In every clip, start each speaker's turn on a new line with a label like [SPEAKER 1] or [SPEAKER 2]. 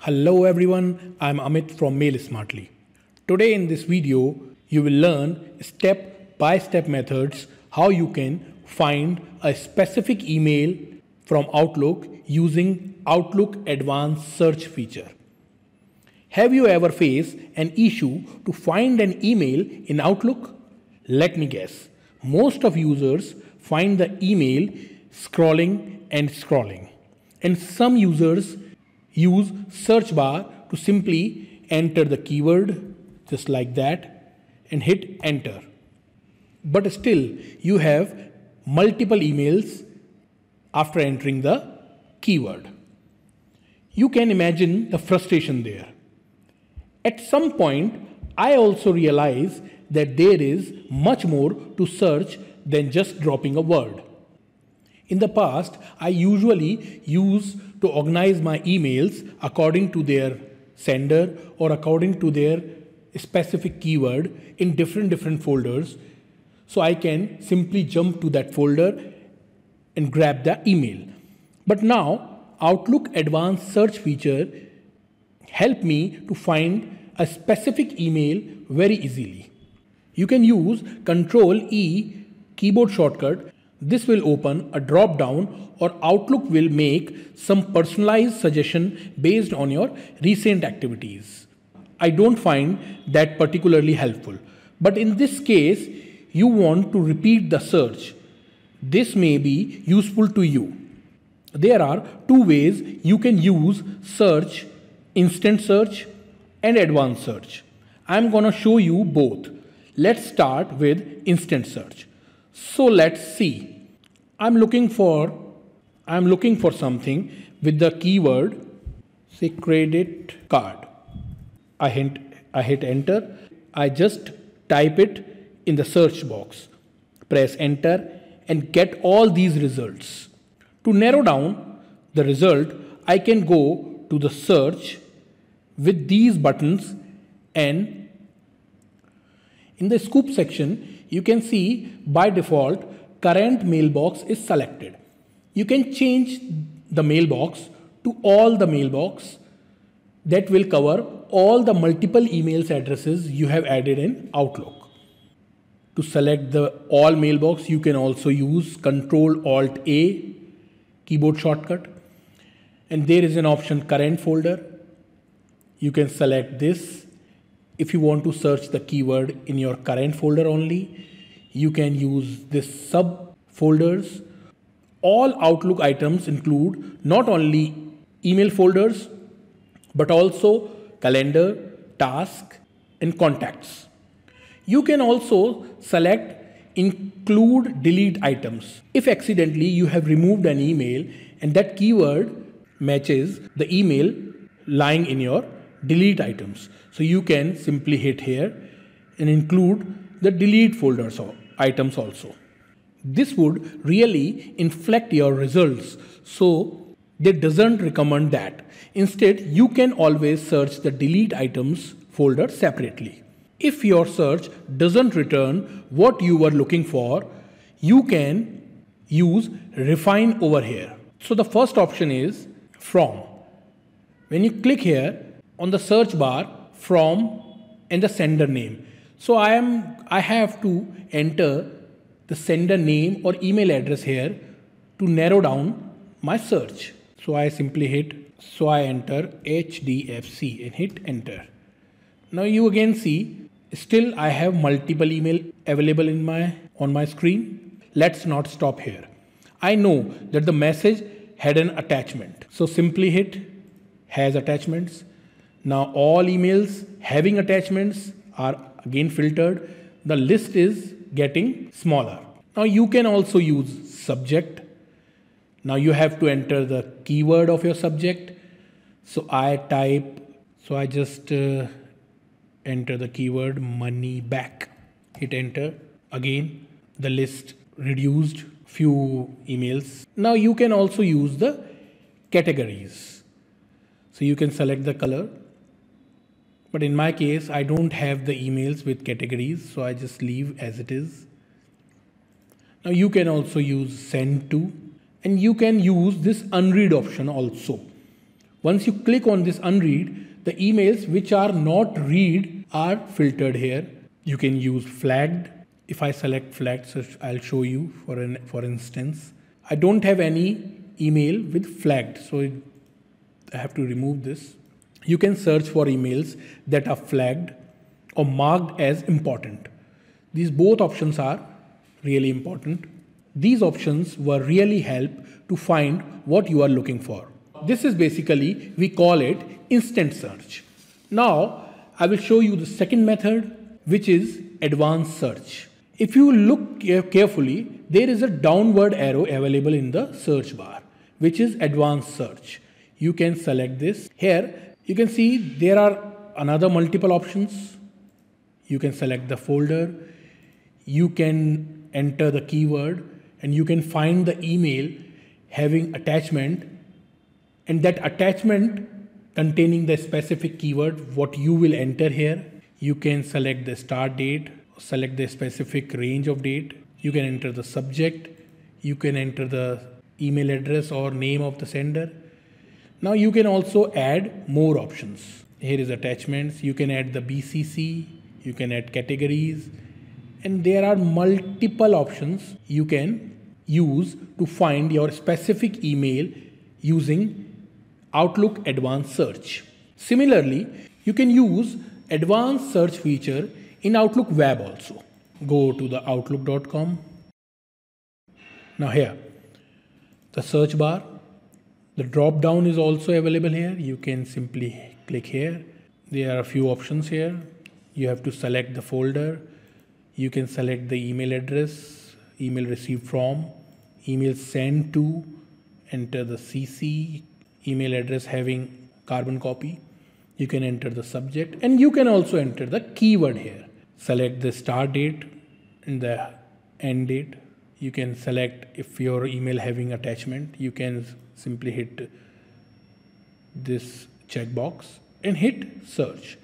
[SPEAKER 1] Hello everyone, I'm Amit from Mail Smartly. Today in this video, you will learn step-by-step methods how you can find a specific email from Outlook using Outlook Advanced Search feature. Have you ever faced an issue to find an email in Outlook? Let me guess. Most of users find the email scrolling and scrolling. And some users use search bar to simply enter the keyword just like that and hit enter. But still you have multiple emails after entering the keyword. You can imagine the frustration there. At some point, I also realized that there is much more to search than just dropping a word. In the past, I usually used to organize my emails according to their sender or according to their specific keyword in different folders. So I can simply jump to that folder and grab the email. But now Outlook Advanced Search feature help me to find a specific email very easily. You can use Ctrl+E keyboard shortcut. This will open a drop down or Outlook will make some personalized suggestion based on your recent activities. I don't find that particularly helpful. But in this case, you want to repeat the search. This may be useful to you. There are two ways you can use search: instant search and advanced search. I'm gonna show you both. Let's start with instant search. So let's see. I'm looking for something with the keyword say credit card. I hit enter. I just type it in the search box. Press enter and get all these results. To narrow down the result, I can go to the search with these buttons, and in the scoop section, you can see by default current mailbox is selected. You can change the mailbox to all the mailbox. That will cover all the multiple emails addresses you have added in Outlook. To select the all mailbox, you can also use Ctrl+Alt+A keyboard shortcut. And there is an option current folder. You can select this. If you want to search the keyword in your current folder only, you can use this subfolders. All Outlook items include not only email folders, but also calendar, task, and contacts. You can also select include delete items. If accidentally you have removed an email and that keyword matches the email lying in your delete items. So you can simply hit here and include the delete folders or items also. This would really inflect your results, so they doesn't recommend that. Instead, you can always search the delete items folder separately. If your search doesn't return what you were looking for, you can use refine over here. So the first option is from. When you click here on the search bar, from and the sender name. So I have to enter the sender name or email address here to narrow down my search. So I enter HDFC and hit enter. Now you again see still I have multiple email available on my screen. Let's not stop here. I know that the message had an attachment. So simply hit has attachments. Now all emails having attachments are again filtered. The list is getting smaller. Now you can also use subject. Now you have to enter the keyword of your subject. So I just enter the keyword money back. Hit enter. Again, the list reduced few emails. Now you can also use the categories. So you can select the color. But in my case, I don't have the emails with categories, so I just leave as it is. Now you can also use send to, and you can use this unread option also. Once you click on this unread, the emails which are not read are filtered here. You can use flagged. If I select flagged, so I'll show you for instance. I don't have any email with flagged, so I have to remove this. You can search for emails that are flagged or marked as important. These both options are really important. These options will really help to find what you are looking for. This is basically, we call it instant search. Now, I will show you the second method, which is advanced search. If you look carefully, there is a downward arrow available in the search bar, which is advanced search. You can select this. Here, you can see there are another multiple options. You can select the folder. You can enter the keyword and you can find the email having attachment, and that attachment containing the specific keyword what you will enter here. You can select the start date, select the specific range of date. You can enter the subject. You can enter the email address or name of the sender. Now you can also add more options. Here is attachments. You can add the BCC. You can add categories. And there are multiple options you can use to find your specific email using Outlook Advanced Search. Similarly, you can use advanced search feature in Outlook Web also. Go to the outlook.com. Now here, the search bar, the drop down is also available here. You can simply click here. There are a few options here. You have to select the folder. You can select the email address, email received from, email sent to, enter the CC, email address having carbon copy. You can enter the subject and you can also enter the keyword here. Select the start date and the end date. You can select if your email having attachment. You can simply hit this checkbox and hit search.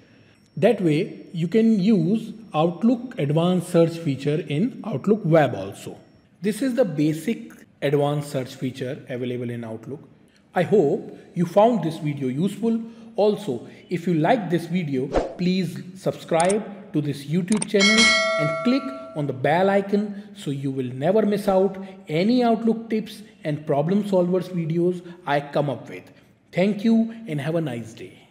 [SPEAKER 1] That way you can use Outlook Advanced Search feature in Outlook Web also. This is the basic advanced search feature available in Outlook. I hope you found this video useful. Also, if you like this video, please subscribe to this YouTube channel and click on the bell icon so you will never miss out any Outlook tips and problem solvers videos I come up with. Thank you and have a nice day.